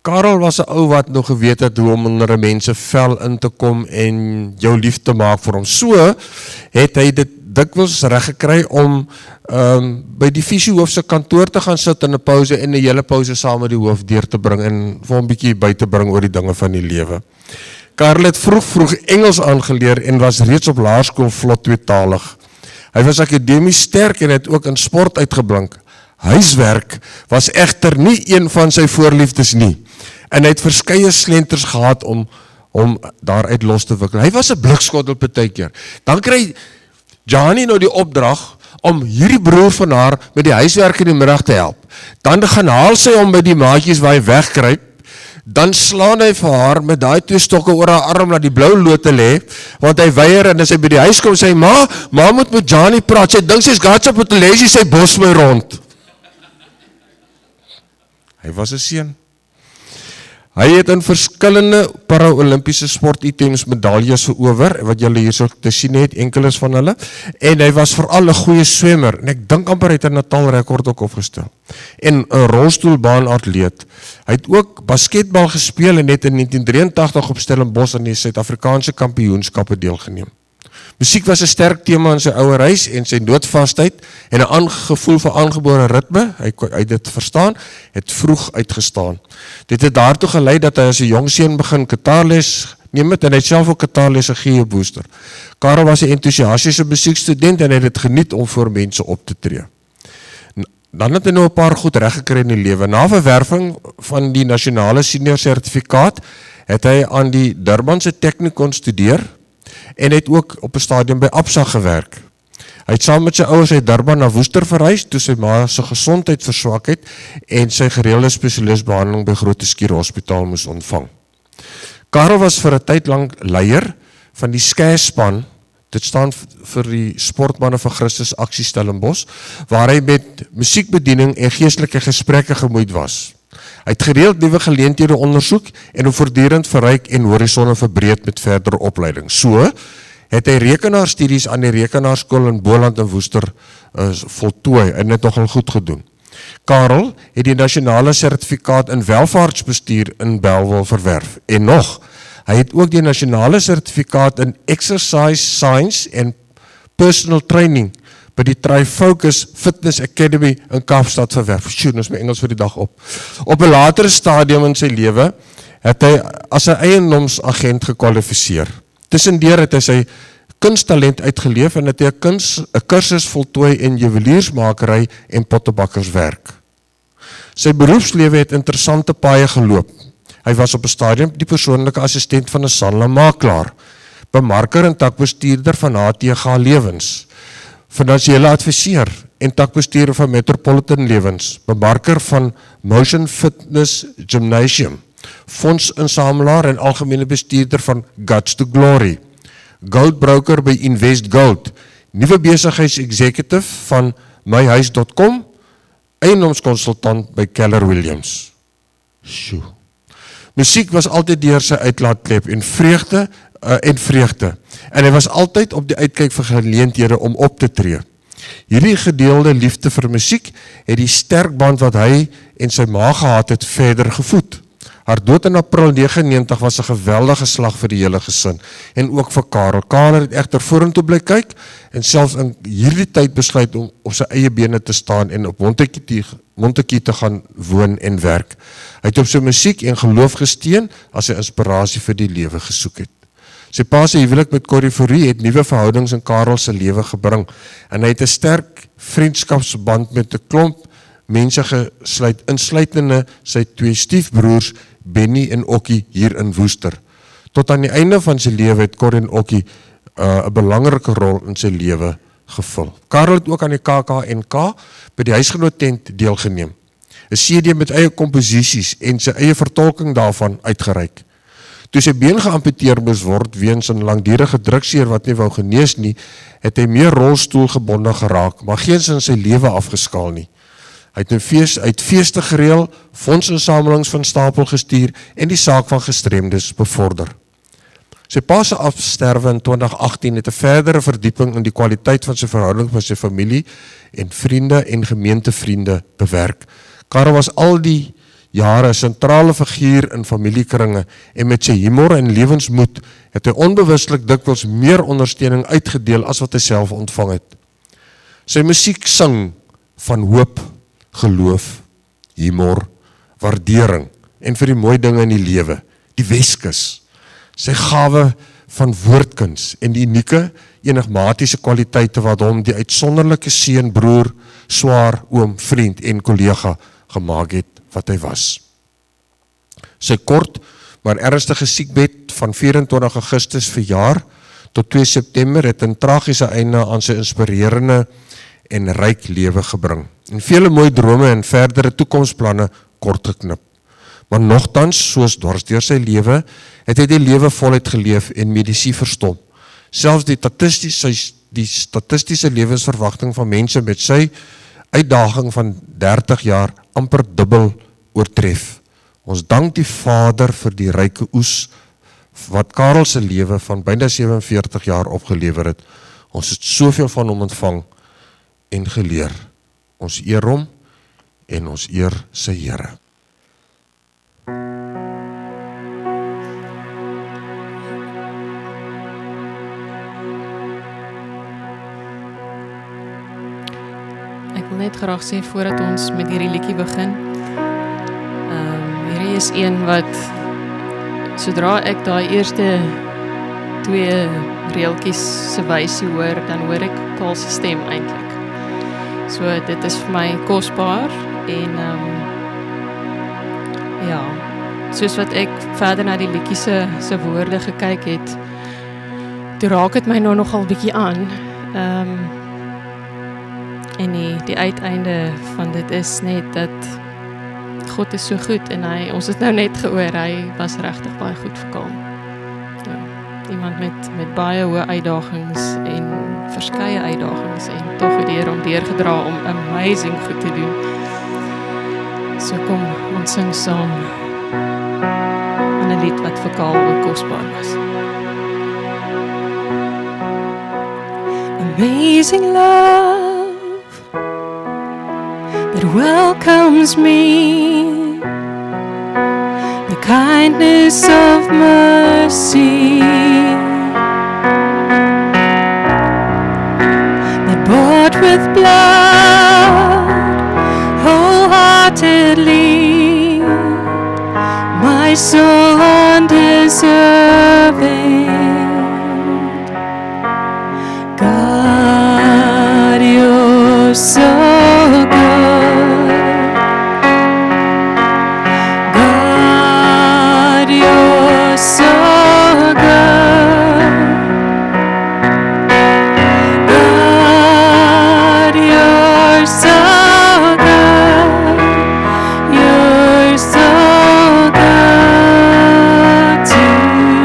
Karel was 'n ou wat nog geweet het hoe om onder 'n mens se vel in te kom en jou lief te maak vir hom. So het hy dit dikwels reg gekry om by die fisiehoof se kantoor te gaan sit in 'n pouse en 'n hele pouse saam met die hoof deur te bring en vir hom 'n bietjie by te bring oor die dinge van die lewe. Karel het vroeg Engels aangeleer en was reeds op laerskool vlot tweetalig. Hy was akademies sterk en het ook in sport uitgeblink. Huiswerk was egter nie een van sy voorliefdes nie. En hy het verskeie slenters gehad om daaruit los te wikkel. Hy was 'n blikskottel partykeer. Dan kry Jani nou die opdrag om hierdie broer van haar met die huiswerk in die middag te help. Dan gaan haal sy hom by die maatjies waar hy wegkruip. Dan slaan hy vir haar met daai 2 stokke oor haar arm laat die blou lote lê, want hy weier en as hy by die huis kom sê ma moet met Jani praat. Sy dink sy's gatsa potelesie, sy bos my rond. Hy was 'n seun. Hy het in verskillende para-Olimpiese sportitems medaljes verower, wat julle hierso te sien het, enkeles van hulle, en hy was veral 'n goeie swemmer, en ek dink amper het 'n Natal rekord ook opgestel, en 'n rolstoelbaanatleet. Hy het ook basketbal gespeel en het in 1983 op Stellenbosch aan die Suid-Afrikaanse kampioenskappe deelgeneem. Musiek was 'n sterk tema in sy ouer huis en sy noodvastheid en 'n gevoel vir aangebore ritme, hy dit verstaan, het vroeg uitgestaan. Dit het daartoe gelei dat hy as 'n jong seun begin gitaarles neem het en hy het self ook gitaarles gegee op Woester. Karel was 'n entoesiastiese musiekstudent en hy het dit geniet om voor mense op te tree. Dan het hy nou 'n paar goed reggekry in die lewe. Na verwerving van die nasionale senior sertifikaat het hy aan die Durbanse Technikon studeer en het ook op 'n stadium by Absa gewerk. Hy het saam met sy ouers uit Durban na Woester verhuis toe sy ma se gesondheid verswak het en sy gereelde spesialisbehandeling by Groote Schuur Hospitaal moes ontvang. Karel was vir 'n tyd lank leier van die skerspan, dit staan vir die Sportmanne van Christus Aksie Stellenbosch, waar hy met musiekbediening en geestelike gesprekke gemoeid was. Hy het gereeld nuwe geleenthede ondersoek en hom voortdurend verryk en horisonne verbreed met verdere opleiding. So het hy rekenaarstudies aan die rekenaarskool in Boland en Woester voltooi en het nogal goed gedoen. Karel het die nasionale sertifikaat in welvaartsbestuur in Bellville verwerf en nog, hy het ook die nasionale sertifikaat in exercise science en personal training by die Trifocus Fitness Academy in Kaapstad verwerf. Sjoe, nou is my Engels vir die dag op. Op 'n latere stadium in sy lewe het hy as 'n eiendomsagent gekwalifiseer. Tussendeur het hy sy kunsttalent uitgeleef en het hy 'n kursus voltooi in juweliersmakery en pottebakkerswerk. Sy beroepslewe het interessante paaie geloop. Hy was op 'n stadium die persoonlike assistent van 'n Sanlam makelaar, bemarker en takbestuurder van HTG Lewens, finansiële adviseur en takbestuurder van Metropolitan Lewens, bemarker van Motion Fitness Gymnasium, fondsinsamelaar en algemene bestuurder van Guts to Glory, goldbroker by Invest Gold, nuwe besigheidsexecutive van myhuis.com, eiendomskonsultant by Keller Williams. Sjoe. Musiek was altyd deur sy uitlaatklep en vreugde, en hy was altyd op die uitkyk vir geleenthede om op te tree. Hierdie gedeelde liefde vir musiek het die sterk band wat hy en sy ma gehad het verder gevoed. Haar dood in April 99 was 'n geweldige slag vir die hele gesin en ook vir Karel. Karel het egter vorentoe bly kyk en selfs in hierdie tyd besluit om op sy eie bene te staan en op Montetjie te gaan woon en werk. Hy het op sy musiek en geloof gesteun as sy inspirasie vir die lewe gesoek het. Sy pa se huwelik met Corrie Fourie het nuwe verhoudings in Karel se lewe gebring en hy het 'n sterk vriendskapsband met 'n klomp mense gesluit, insluitende sy 2 stiefbroers, Benny en Okkie, hier in Woester. Tot aan die einde van sy lewe het Corrie en Okkie 'n belangrike rol in sy lewe gevul. Karel het ook aan die KAK&K by die huisgenoottent deelgeneem. 'n CD met eie komposisies en sy eie vertolking daarvan uitgereik. Toe sy been geamputeer moes word weens 'n langdurige drukseer wat nie wou genees nie, het hy meer rolstoelgebonde geraak, maar geens in sy lewe afgeskaal nie. Hy het feeste gereël, fondsinsamelings van stapel gestuur en die saak van gestremdes bevorder. Sy pa se afsterwe in 2018 het 'n verdere verdieping in die kwaliteit van sy verhouding met sy familie en vriende en gemeentevriende bewerk. Karel was al die jare 'n sentrale figuur in familiekringe en met sy humor en lewensmoed het hy onbewustelik dikwels meer ondersteuning uitgedeel as wat hy self ontvang het. Sy musiek sing van hoop, geloof, humor, waardering en vir die mooi dinge in die lewe, die Weskus. Sy gawe van woordkuns en die unieke, enigmatiese kwaliteite wat hom die uitsonderlike seun, broer, swaar, oom, vriend en kollega gemaak het wat hy was. Sy kort, maar ernstige siekbed van 24 Augustus verjaar tot 2 September het 'n tragiese einde aan sy inspirerende en ryk lewe gebring. En vele mooi drome en verdere toekomsplanne kort geknip. Maar nogtans, soos dwars deur sy lewe, het hy die lewe voluit geleef en medisyne verstom. Selfs die statistiese lewensverwagting van mense met sy uitdaging van 30 jaar amper dubbel oortref. Ons dank die Vader vir die ryke oes wat Karel se lewe van byna 47 jaar opgelewer het. Ons het soveel van hom ontvang en geleer. Ons eer hom en ons eer sy Here. Ek wil net graag sê voordat ons met hierdie liedjie begin. Hierdie is een wat sodra ek daai eerste 2 reeltjies se wysie hoor, dan hoor ek Karel se stem eintlik. So dit is vir my kosbaar en ja, soos wat ek verder na die liedjie se woorde gekyk het, toe raak het my nou nogal bietjie aan. En die uiteinde van dit is net dat God is so goed en ons het nou net gehoor, hy was regtig baie goed vir Karel. Ja, iemand met baie hoë uitdagings en verskeie uitdagings en tog het die Here hom deurgedra om amazing goed te doen. So kom, ons sing saam aan 'n lied wat vir Karel ook kosbaar was. Amazing love that welcomes me, the kindness of mercy that bought with blood wholeheartedly my soul undeserving. God, you're so good. God, you're so good. God, you're so good. You're so good to me.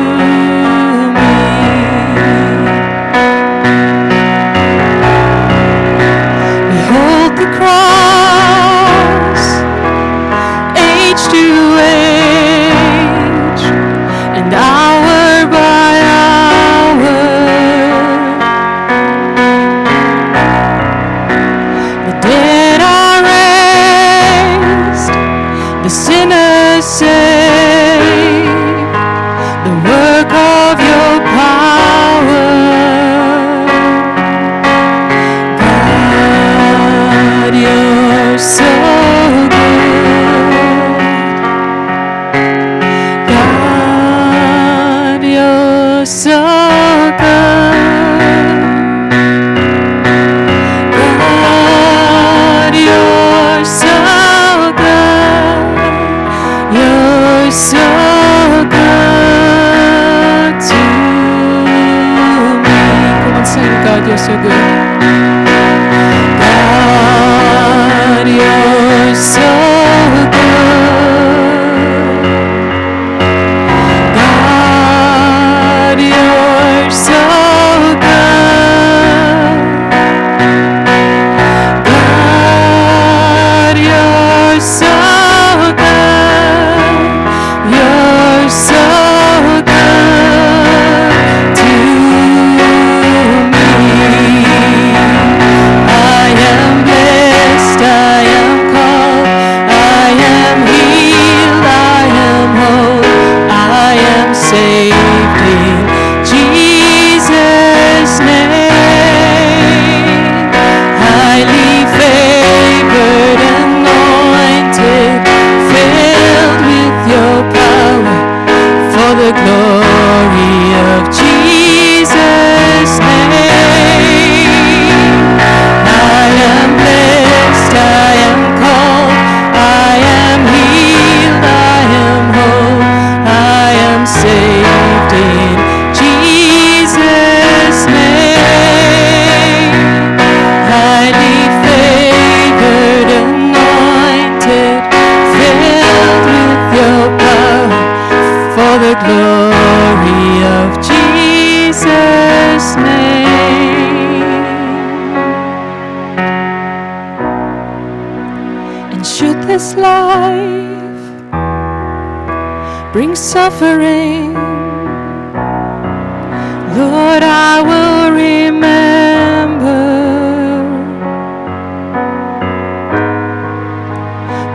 Behold the cross, age to age, and hour by hour. The dead are raised, the sinners saved, the work of your power. God, you're so good. God, you're so good. God, you're so so good to me. Come on, sing, God, you're so good. God, you're so good. God, you're so good. God, you're so good. You're so good to me. I am blessed, I am called, I am healed, I am whole, I am saved in Jesus' name. Highly favored, anointed, filled with your power, for the glory of Jesus' name. I am blessed, I am called, I am healed, I am whole, I am saved in Jesus' name. Highly favored, anointed, filled with your power, for the glory of Jesus' name. And should this life bring suffering, Lord, I will remember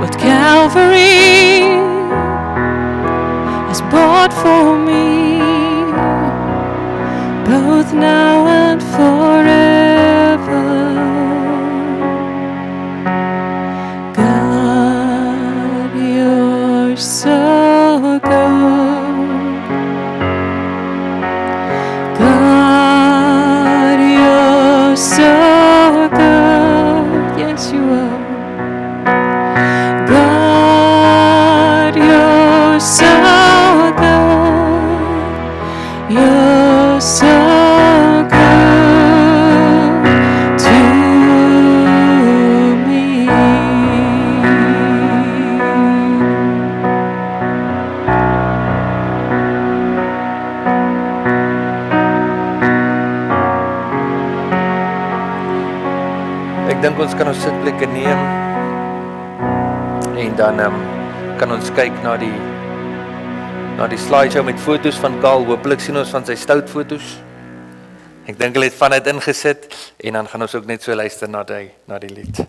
what Calvary has bought for me, both now and forever. God, you're so good. God, you're so good. Yes, you are. God, you're so good. You're so good to me. Ek dink ons kan ons sitplekke neem en dan kan ons kyk na die slideshow met foto's van Karl. Hoopelik sien ons van sy stout foto's. Ek dink hulle het van dit ingesit en dan gaan ons ook net so luister na die lied.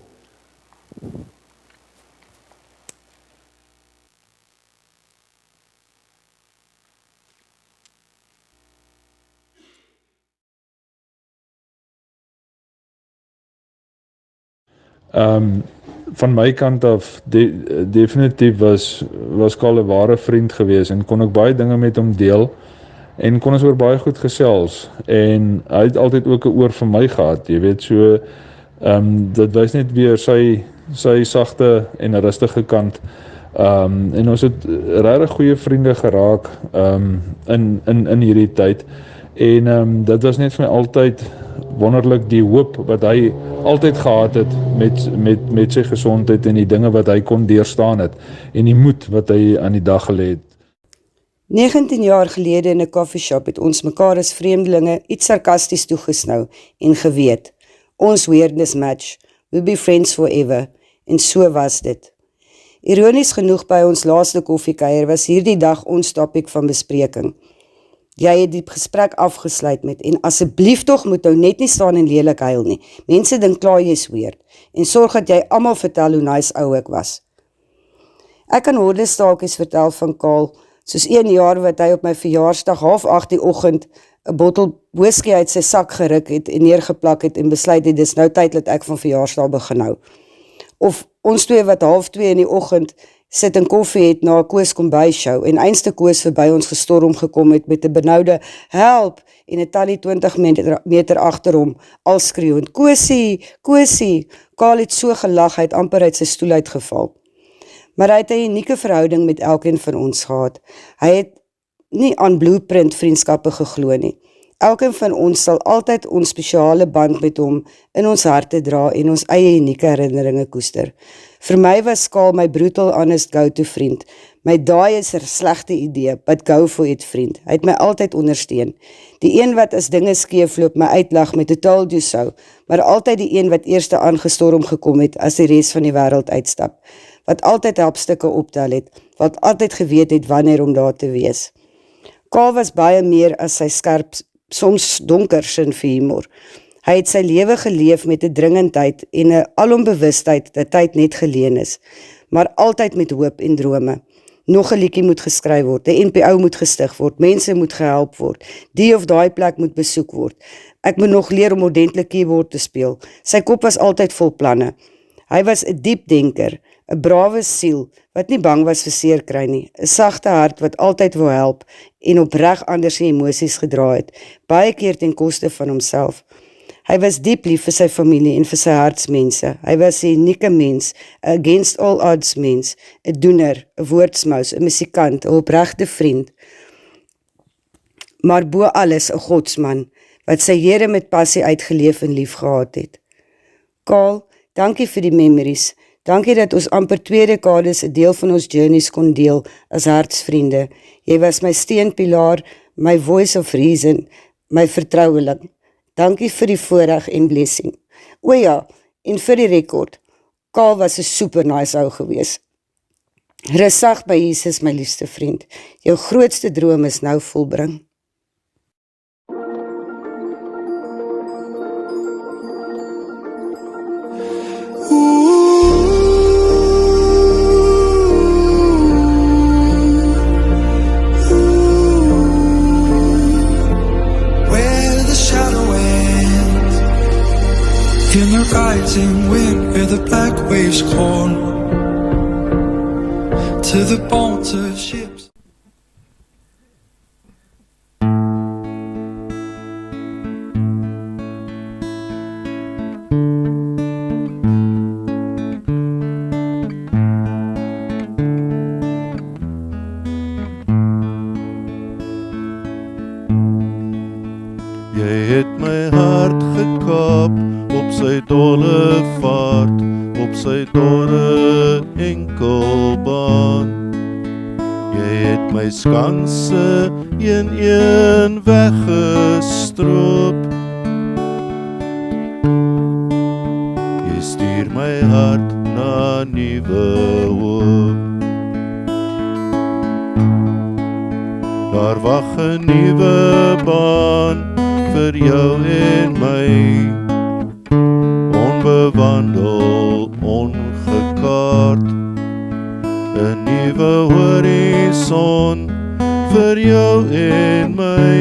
Van my kant af definitief was Karl 'n ware vriend gewees en kon ek baie dinge met hom deel en kon ons oor baie goed gesels en hy het altyd ook 'n oor vir my gehad, jy weet, so dit wys net weer sy sagte en rustige kant. En ons het regtig goeie vriende geraak in hierdie tyd en dit was net vir my altyd wonderlik, die hoop wat hy altyd gehad het met sy gesondheid en die dinge wat hy kon deurstaan het en die moed wat hy aan die dag gelê het. 19 jaar gelede in 'n koffieshop het ons mekaar as vreemdelinge iets sarkasties toegesnou en geweet, ons weirdness match, we'll be friends forever, en so was dit. Ironies genoeg by ons laaste koffiekuier was hierdie dag ons topik van bespreking. Jy het die gesprek afgesluit met, en asseblief tog moet nou net nie staan en lelik huil nie. Mense dink klaar jy is weird, en sorg dat jy almal vertel hoe nice ou ek was. Ek kan hordestaaltjies vertel van Karl, soos 1 jaar wat hy op my verjaarsdag 7:30 die oggend 'n bottel whisky uit sy sak geruk het en neergeplak het en besluit het, dis nou tyd dat ek van verjaarsdag begin hou. Of ons twee wat 1:30 in die oggend sit in koffie het na 'n Koos kombuisshow en einste Koos verby ons gestorm gekom het met 'n benoude help en 'n tannie 20 meter agter hom, al skreeuend, Koosie, Koosie. Karl het so gelag, hy het amper uit sy stoel uitgeval. maar hy het 'n unieke verhouding met elkeen van ons gehad. Hy het nie aan blueprint vriendskappe geglo nie. Elkeen van ons sal altyd ons spesiale band met hom in ons harte dra en ons eie unieke herinneringe koester. Vir my was Kaal my brutal honest go-to vriend. My daai is 'n slegte idee, but go for it vriend. Hy het my altyd ondersteun. Die een wat as dinge skeefloop my uitlag met 'n told you so, maar altyd die een wat eerste aangestorm gekom het as die res van die wêreld uitstap. Wat altyd helpstukke optel het, wat altyd geweet het wanneer om daar te wees. Kaal was baie meer as sy skerp, soms donker sin vir humor. Hy het sy lewe geleef met 'n dringendheid en 'n alombewustheid dat tyd net geleen is, maar altyd met hoop en drome. Nog 'n liedjie moet geskryf word, 'n NPO moet gestig word, mense moet gehelp word, die of daai plek moet besoek word. Ek moet nog leer om ordentlik keyboard te speel. Sy kop was altyd vol planne. Hy was 'n diep denker, 'n brawe siel wat nie bang was vir seer kry nie, 'n sagte hart wat altyd wou help en opreg ander se emosies gedra het, baie keer ten koste van homself. Hy was diep lief vir sy familie en vir sy hartsmense. Hy was 'n unieke mens, 'n against all odds mens, 'n doener, 'n woordsmous, 'n musikant, 'n opregte vriend. Maar bo alles 'n godsman, wat sy Here met passie uitgeleef en lief gehad het. Kaal, dankie vir die memories. Dankie dat ons amper 2 dekades 'n deel van ons journeys kon deel as hartsvriende. Jy was my steunpilaar, my voice of reason, my vertroueling. Dankie vir die voorreg en blessing. O ja, en vir die rekord, Kaal was 'n super nice ou gewees. Rustig by Jesus, my liefste vriend. Jou grootste droom is nou volbring. In the rising wind where the black waves call to the bones of ships. Jy het my hart gekap op sy dolle vaart, op sy dorre enkelbaan. Jy het my skanse een weggestroop. Jy stuur my hart na nuwe hoop. Daar wag 'n nuwe baan vir jou en my, onbewandel, ongekaart, 'n nuwe horison vir jou en my.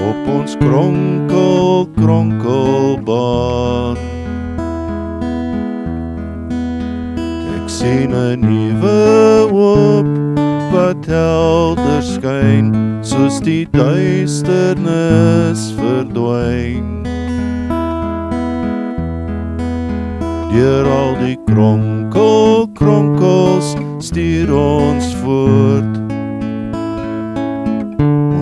Op ons kronkelbaan, ek sien 'n nuwe hoop wat helder skyn, soos die duisternis verdwyn. Deur al die kronkels stuur ons voort.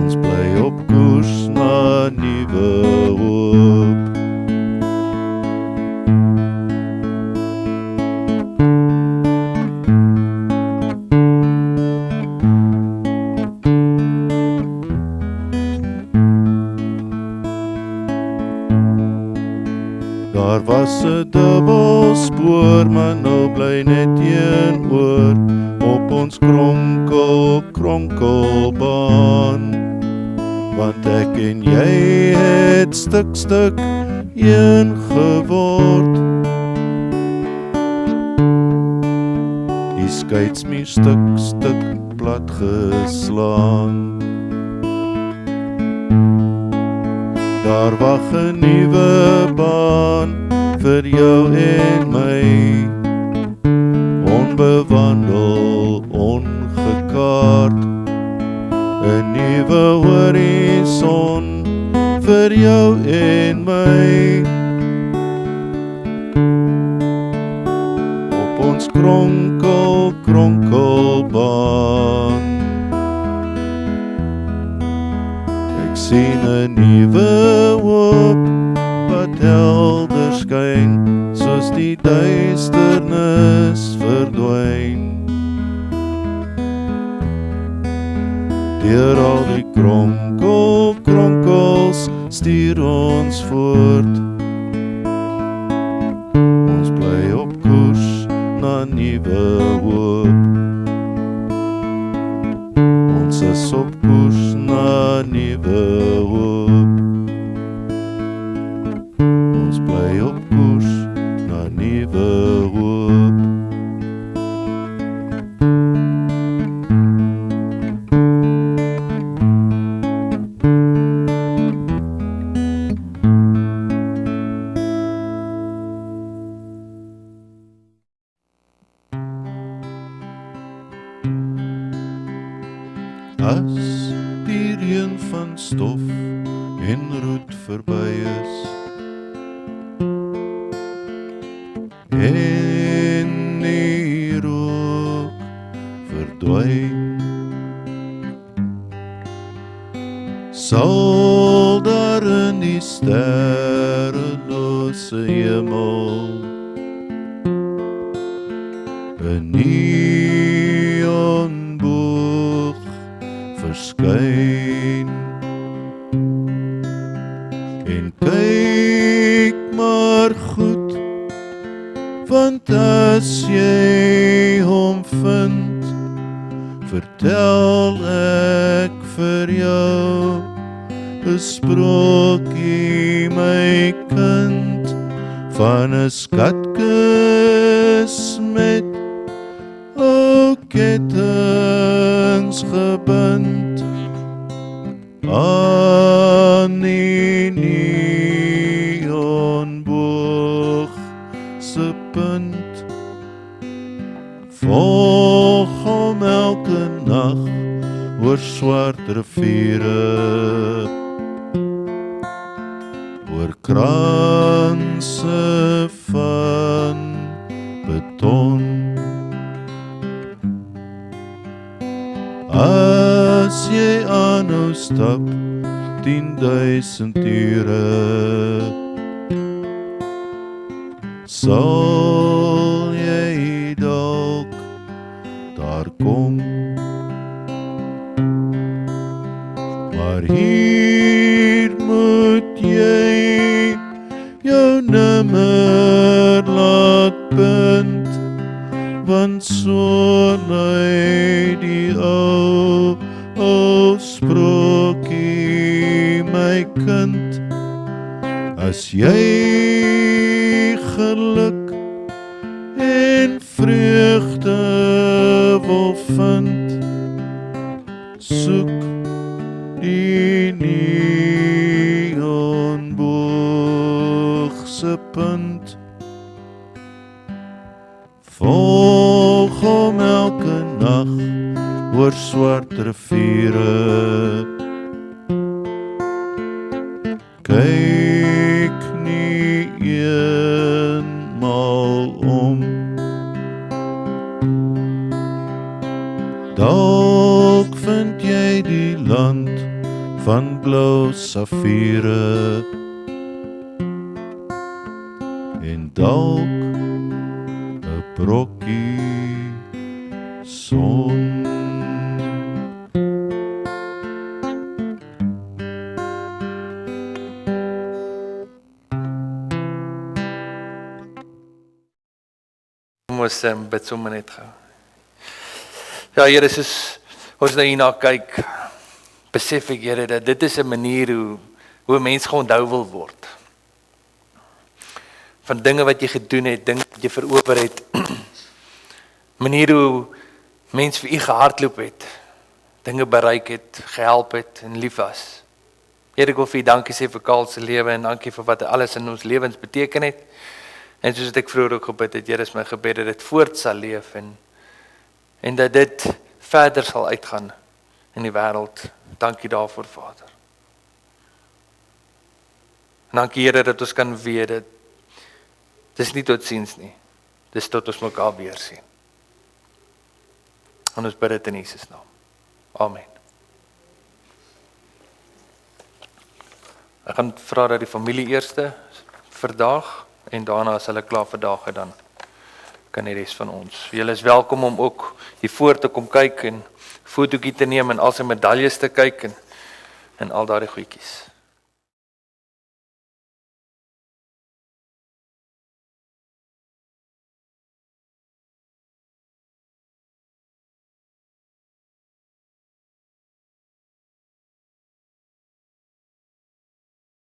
Ons bly op koers na nuwe hoop. Daar was 'n dubbelspoor, maar nou bly net een oor op ons kronkelbaan. Want ek en jy het stuk een geword. Die skeidsmuur stuk plat geslaan. Daar wag 'n nuwe baan vir jou en my, onbewandel, ongekaart, 'n nuwe horison vir jou en my. kronkel, kronkelbaan. Ek sien 'n nuwe hoop wat helder skyn, soos die duisternis verdwyn. Deur al die kronkels stuur ons voort. Ons bly op koers na nuwe hoop. Ons is op koers na nuwe hoop. Ons bly op koers na nuwe hoop. As die reën van stof en roet verby is en die rook verdwyn, sal daar in die sterrelose hemel 'n neonboog verskyn. En kyk maar goed, want as jy hom vind, vertel ek vir jou 'n sprookie, my kind, van 'n skatkis met ou kettinge gebind aan die neonboog se punt. Volg hom elke nag oor swart riviere, oor kranse van beton. As jy aanhou stap 10.000 ure, sal jy dalk daar kom. Maar hier moet jy jou nimmer laat bind, want so lui die ou sprookie, my kind. As jy geluk en vreugde wil vind, soek die neonboog se punt. Volg hom elke nag oor swart riviere, kyk nie eenmaal om. Dalk vind jy die land van blou safiere, en dalk 'n brokkie son. Ons bid sommer net gou. Ja, Here, soos ons nou hierna kyk, besef ek, Here, dat dit is 'n manier hoe 'n mens geonthou wil word. Van dinge wat jy gedoen het, dinge wat jy verower het, manier hoe mens vir u gehardloop het, dinge bereik het, gehelp het en lief was. Here, ek wil vir u dankie sê vir Karl se lewe en dankie vir wat alles in ons lewens beteken het. En soos ek vroeër ook gebid het, Here, is my gebed dat dit voort sal leef en dat dit verder sal uitgaan in die wêreld. Dankie daarvoor, Vader. En dankie, Here, dat ons kan weet dat dis nie totsiens nie. Dis tot ons mekaar weer sien. En ons bid dit in Jesus naam. Amen. Ek gaan vra dat die familie eerste verdaag en daarna as hulle klaar verdaag het, dan kan die res van ons. Julle is welkom om ook hier voor te kom kyk en fotootjie te neem en al sy medaljes te kyk en al daardie goedjies.